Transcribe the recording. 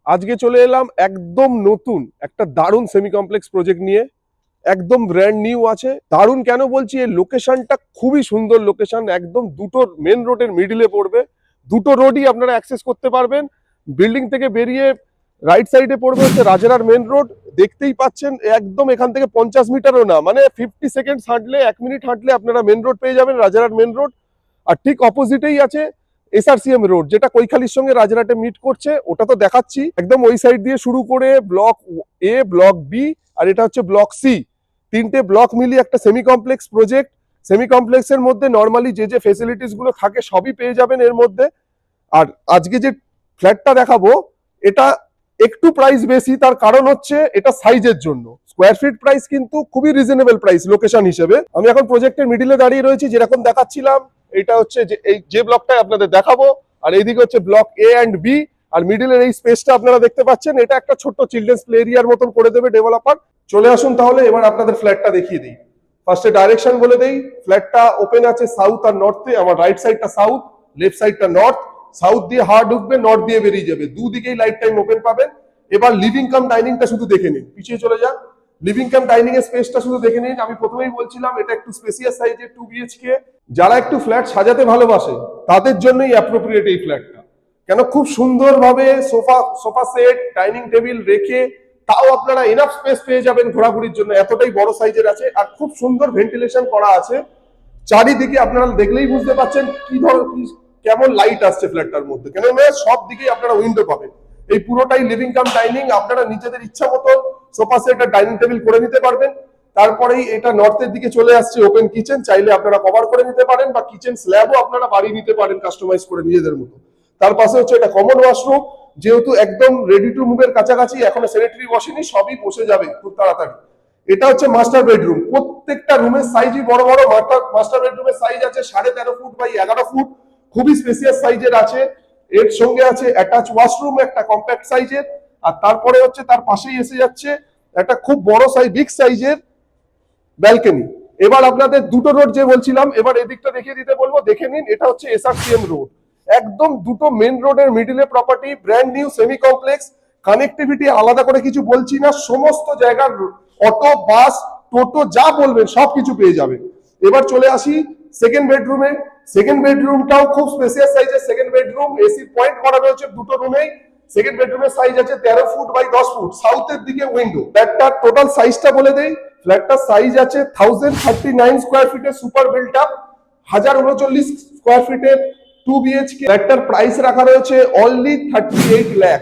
আজকে চলে এলাম একদম নতুন একটা দারুণ সেমি কমপ্লেক্স প্রজেক্ট নিয়ে। একদম ব্র্যান্ড নিউ আছে। দারুণ কেন বলছি, এই লোকেশনটা খুবই সুন্দর লোকেশন, একদম দুটো মেন রোডের মিডিলে পড়বে। দুটো রোডই আপনারা অ্যাক্সেস করতে পারবেন। বিল্ডিং থেকে বেরিয়ে রাইট সাইডে পড়বে হচ্ছে রাজারার মেন রোড। দেখতেই পাচ্ছেন একদম এখান থেকে 50 মিটারও না, মানে 50 সেকেন্ড হাঁটলে, 1 মিনিট হাঁটলে আপনারা মেন রোড পেয়ে যাবেন, রাজারার মেন রোড। আর ঠিক অপোজিটেই আছে এসআরসিএম রোড, যেটা কৈখালির সঙ্গে রাজারহাটে মিট করছে, ওটা তো দেখাচ্ছি। একদম ওই সাইড দিয়ে শুরু করে ব্লক এ, ব্লক বি, আর এটা হচ্ছে ব্লক সি। তিনটে ব্লক মিলিয়ে একটা সেমি কমপ্লেক্স প্রজেক্ট। সেমি কমপ্লেক্সের মধ্যে নর্মালি যে যে ফেসিলিটিস গুলো থাকে সবই পেয়ে যাবেন এর মধ্যে। আর আজকে যে ফ্ল্যাটটা দেখাবো, এটা একটু প্রাইস বেশি, তার কারণ হচ্ছে এটা সাইজের জন্য। স্কোয়ার ফিট প্রাইস কিন্তু খুবই রিজনেবল প্রাইস লোকেশন হিসেবে। আমি এখন প্রজেক্টের মিডিলে দাঁড়িয়ে রয়েছি, যেরকম দেখাচ্ছিলাম। এটা হচ্ছে যে ব্লকটা আপনাদের দেখাবো, আর এইদিকে হচ্ছে ব্লক এ অ্যান্ড বি। আর মিডিলের এই স্পেসটা আপনারা দেখতে পাচ্ছেন, এটা একটা ছোট্ট চিলড্রেন্স প্লে এরিয়ার মতন করে দেবে ডেভেলপার। চলে আসুন তাহলে এবার আপনাদের ফ্ল্যাটটা দেখিয়ে দিই। ফার্স্টে ডাইরেকশন বলে দেই। ফ্ল্যাটটা ওপেন আছে সাউথ আর নর্থে। আমার রাইট সাইডটা সাউথ, লেফট সাইডটা নর্থ। সাউথ দিয়ে হাওয়া ঢুকবে, নর্থ দিয়ে বেরিয়ে যাবে, দুদিকেই লাইফ টাইম ওপেন পাবেন। এবার লিভিং কাম ডাইনিংটা শুধু দেখে নিন, পিছিয়ে চলে যান। লিভিং কাম ডাইনিং এর স্পেসটা শুধু দেখে নিন। আমি প্রথমেই বলছিলাম এটা একটু স্পেসিয়াস সাইজের 2 বিএইচকে। যারা একটু ফ্ল্যাট সাজাতে ভালোবাসে তাদের জন্যই অ্যাপ্রোপ্রিয়েট এই ফ্ল্যাটটা। কেন, খুব সুন্দরভাবে সোফা সেট, ডাইনিং টেবিল রেখে, তাও আপনারা এনাফ স্পেস পেয়ে যাবেন ঘোরাঘুরির জন্য, এতটাই বড় সাইজের আছে। আর খুব সুন্দর ভেন্টিলেশন করা আছে চারিদিকে। আপনারা দেখলেই বুঝতে পাচ্ছেন কি ধরনের, কেমন লাইট আসছে ফ্ল্যাটটার মধ্যে। কেন, সব দিকেই আপনারা উইন্ডো পাবেন। এই পুরোটাই লিভিং কাম ডাইনিং। আপনারা নিজেদের ইচ্ছা মতো সোফা সেট আর ডাইনিং টেবিল করে নিতে পারবেন। তারপরেই এটা নর্থের দিকে চলে আসছে ওপেন কিচেন, চাইলে আপনারা কভার করে নিতে পারেন, বা কিচেন স্ল্যাবও আপনারা বাড়িয়ে নিতে পারেন কাস্টমাইজ করে নিজেদের মতো। তার পাশে হচ্ছে এটা কমন ওয়াশরুম। যেহেতু একদম রেডি টু মুভের কাছাকাছি, এখনো স্যানিটারি বসেনি, সবই বসে যাবে খুব তাড়াতাড়ি। এটা হচ্ছে মাস্টার বেডরুম। প্রত্যেকটা রুমের সাইজই বড় বড়। মাস্টার বেডরুমের সাইজ আছে 13.5 ফুট বাই 11 ফুট, খুবই স্পেসিয়াস সাইজের আছে। এর সঙ্গে আছে অ্যাটাচ ওয়াশরুম একটা কম্প্যাক্ট সাইজের। আর তারপরে হচ্ছে তার পাশেই এসে যাচ্ছে একটা খুব বড় সাইজ, বিগ সাইজের ব্যালকনি। এবার আপনাদের দুটো রোড যে বলছিলাম, এবার এদিকটা দেখিয়ে দিতে বলবো, দেখে নিন। এটা হচ্ছে এসআরসিএম রোড, একদম দুটো মেন রোডের মিডিলে property, brand new semi complex. Connectivity আলাদা করে কিছু বলছি না, সমস্ত জায়গার অটো, বাস, টোটো যা বলবেন সবকিছু পেয়ে যাবেন। এবার চলে আসি সেকেন্ড বেডরুমে। সেকেন্ড বেডরুমটাও খুব স্পেসিয়াস সাইজের সেকেন্ড বেডরুম। এসি পয়েন্ট করা রয়েছে দুটো রুমেই। সেকেন্ড বেডরুমের সাইজ আছে 13 ফুট বাই 10 ফুট, সাউথের দিকে উইন্ডো। ফ্ল্যাটটার টোটাল সাইজটা বলে দেই। ফ্ল্যাটটার সাইজ আছে 1039 স্কোয়ার ফিটের সুপার বিল্ট আপ, 1039 স্কোয়ার ফিটের 2 বিএইচকে। ফ্ল্যাটটার প্রাইস রাখা রয়েছে অনলি 38 লাখ।